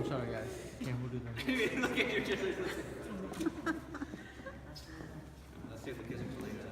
sorry guys. Can't do that. Look at your children. Let's see if the kids are playing that.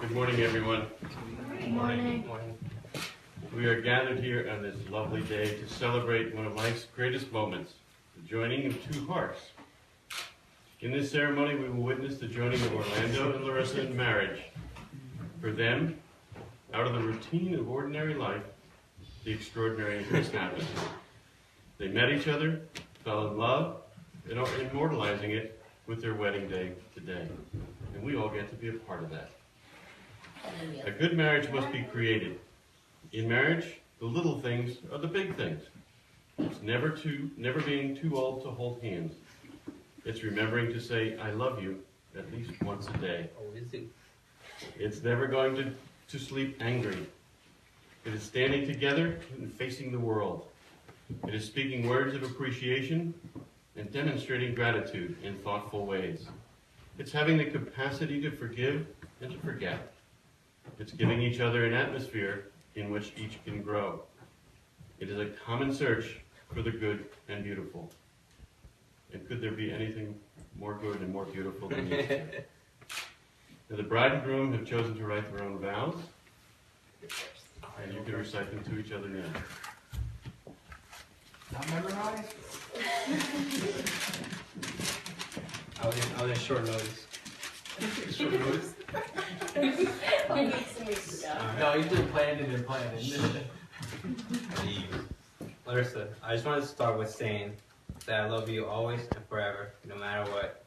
Good morning, everyone. Good morning. We are gathered here on this lovely day to celebrate one of life's greatest moments, the joining of two hearts. In this ceremony, we will witness the joining of Orlando and Larissa in marriage. For them, out of the routine of ordinary life, the extraordinary has happened. They met each other, fell in love, and are immortalizing it with their wedding day today. And we all get to be a part of that. A good marriage must be created. In marriage, the little things are the big things. It's never being too old to hold hands. It's remembering to say, I love you, at least once a day. It's never going to sleep angry. It is standing together and facing the world. It is speaking words of appreciation and demonstrating gratitude in thoughtful ways. It's having the capacity to forgive and to forget. It's giving each other an atmosphere in which each can grow. It is a common search for the good and beautiful. And could there be anything more good and more beautiful than these two? Now, the bride and groom have chosen to write their own vows, and you can recite them to each other now. Not memorized? I was in short notice. Short notice? Weeks ago. No, you just planned it and planned it. Larissa, I just wanted to start with saying that I love you always and forever, no matter what,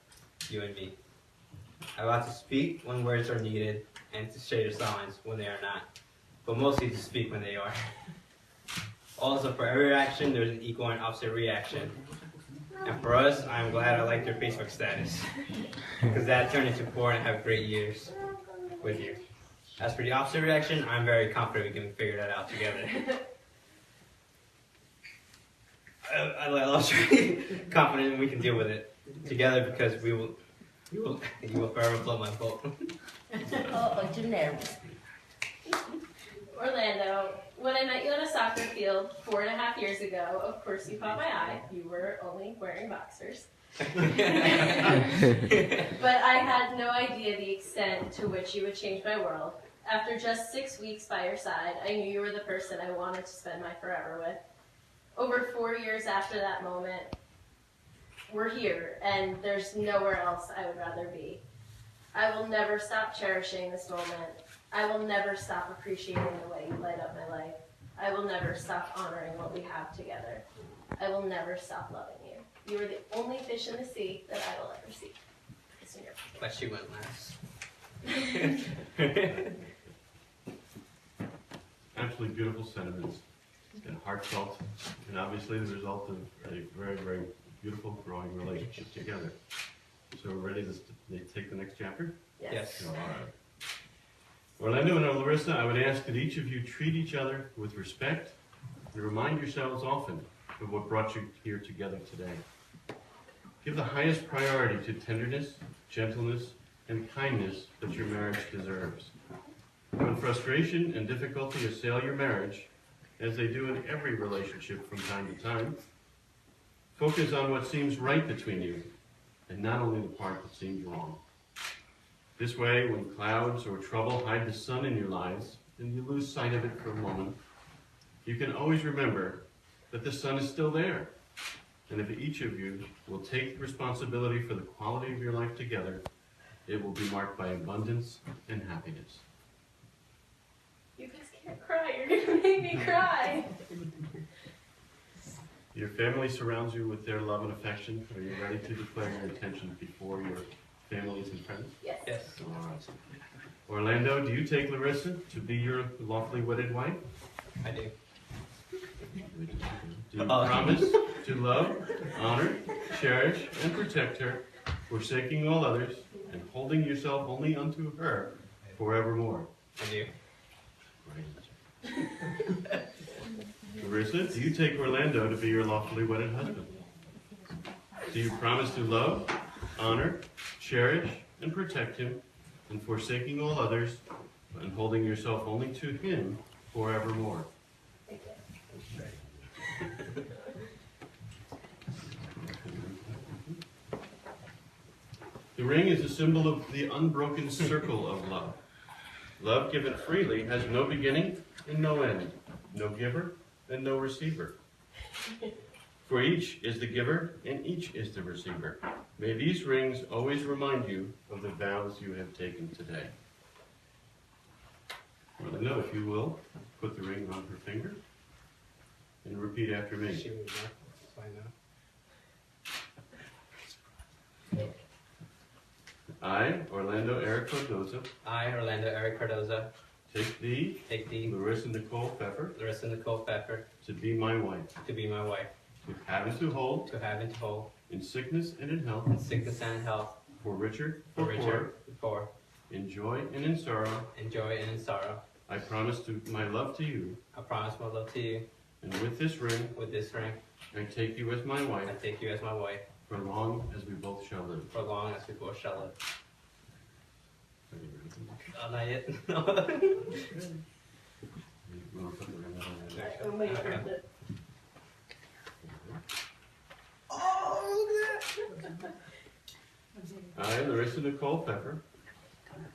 you and me. I love to speak when words are needed and to share the silence when they are not, but mostly to speak when they are. Also, for every action, there's an equal and opposite reaction. And for us, I'm glad I liked your Facebook status, because that turned into 4 and a half great years with you. As for the opposite reaction, I'm very confident we can figure that out together. I lost confident we can deal with it together, because you will forever float my boat. Oh, generic. Orlando, when I met you on a soccer field 4.5 years ago, of course you caught my eye. You were only wearing boxers. But I had no idea the extent to which you would change my world. After just 6 weeks by your side, I knew you were the person I wanted to spend my forever with. Over 4 years after that moment, we're here, and there's nowhere else I would rather be. I will never stop cherishing this moment. I will never stop appreciating the way you light up my life. I will never stop honoring what we have together. I will never stop loving you. You are the only fish in the sea that I will ever see. It's in your future. But she went last. Absolutely beautiful sentiments and heartfelt, and obviously the result of a very, very beautiful growing relationship together. So we're ready to take the next chapter? Yes. All right. Orlando and Larissa, I would ask that each of you treat each other with respect and remind yourselves often of what brought you here together today. Give the highest priority to tenderness, gentleness, and kindness that your marriage deserves. When frustration and difficulty assail your marriage, as they do in every relationship from time to time, focus on what seems right between you, and not only the part that seems wrong. This way, when clouds or trouble hide the sun in your lives, and you lose sight of it for a moment, you can always remember that the sun is still there. And if each of you will take responsibility for the quality of your life together, it will be marked by abundance and happiness. You guys can't cry. You're going to make me cry. Your family surrounds you with their love and affection. Are you ready to declare your intentions before your families and friends? Yes. Yes. Orlando, do you take Larissa to be your lawfully wedded wife? I do. Do you promise to love, honor, cherish, and protect her, forsaking all others, and holding yourself only unto her forevermore? I do. Larissa, do you take Orlando to be your lawfully wedded husband? Do you promise to love, honor, cherish, and protect him, and forsaking all others, and holding yourself only to him forevermore? The ring is a symbol of the unbroken circle of love. Love given freely has no beginning and no end, no giver and no receiver. For each is the giver and each is the receiver. May these rings always remind you of the vows you have taken today. Orlando, if you will, put the ring on her finger and repeat after me. She would know. So I know. I, Orlando Eric Cardoza, I, Orlando Eric Cardoza, take thee, take thee, Larissa Nicole Pfeffer, Larissa Nicole Pfeffer, to be my wife, to be my wife, to have and to hold, to have and to hold, in sickness and in health, in sickness and in health, for richer, for for richer, for poor, in joy and in sorrow. in joy and in sorrow. I promise to my love to you, I promise my love to you. and with this ring, With this ring, I take you as my wife, I take you as my wife, for long as we both shall live. for long as we both shall live. Are you ready? Oh, not yet. No. You wanna put the ring on there? I'm waiting for the. I, Larissa Nicole Pfeffer,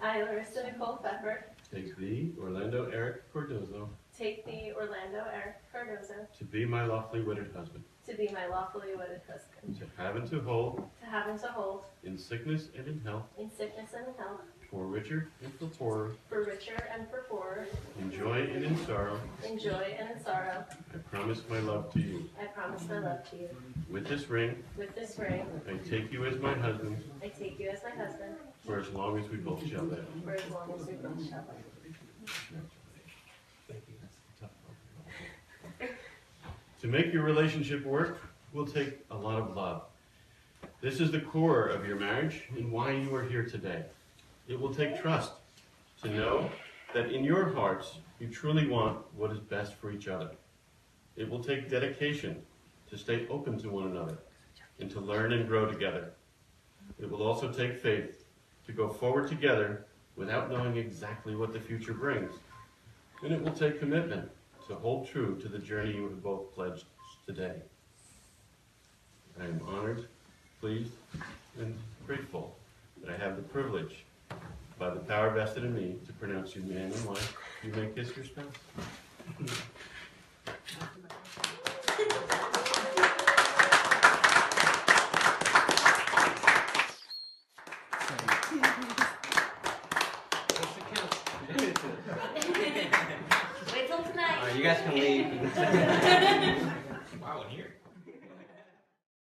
I, Larissa Nicole Pfeffer, take thee, Orlando Eric Cardozo, take thee, Orlando Eric Cardozo, to be my lawfully wedded husband, to be my lawfully wedded husband, to have and to hold, to have and to hold, in sickness and in health, in sickness and in health, for richer and for poorer, for richer and for poorer, in joy and in sorrow. in joy and in sorrow. I promise my love to you. I promise my love to you. With this ring, With this ring, I take you as my husband, I take you as my husband, for as long as we both shall live. for as long as we both shall live. To make your relationship work will take a lot of love. This is the core of your marriage and why you are here today. It will take trust to know that in your hearts you truly want what is best for each other. It will take dedication to stay open to one another and to learn and grow together. It will also take faith to go forward together without knowing exactly what the future brings. And it will take commitment to hold true to the journey you have both pledged today. I am honored, pleased, and grateful that I have the privilege, by the power vested in me, to pronounce you man and wife. You may kiss your spouse. Wait till tonight. Alright, you guys can leave.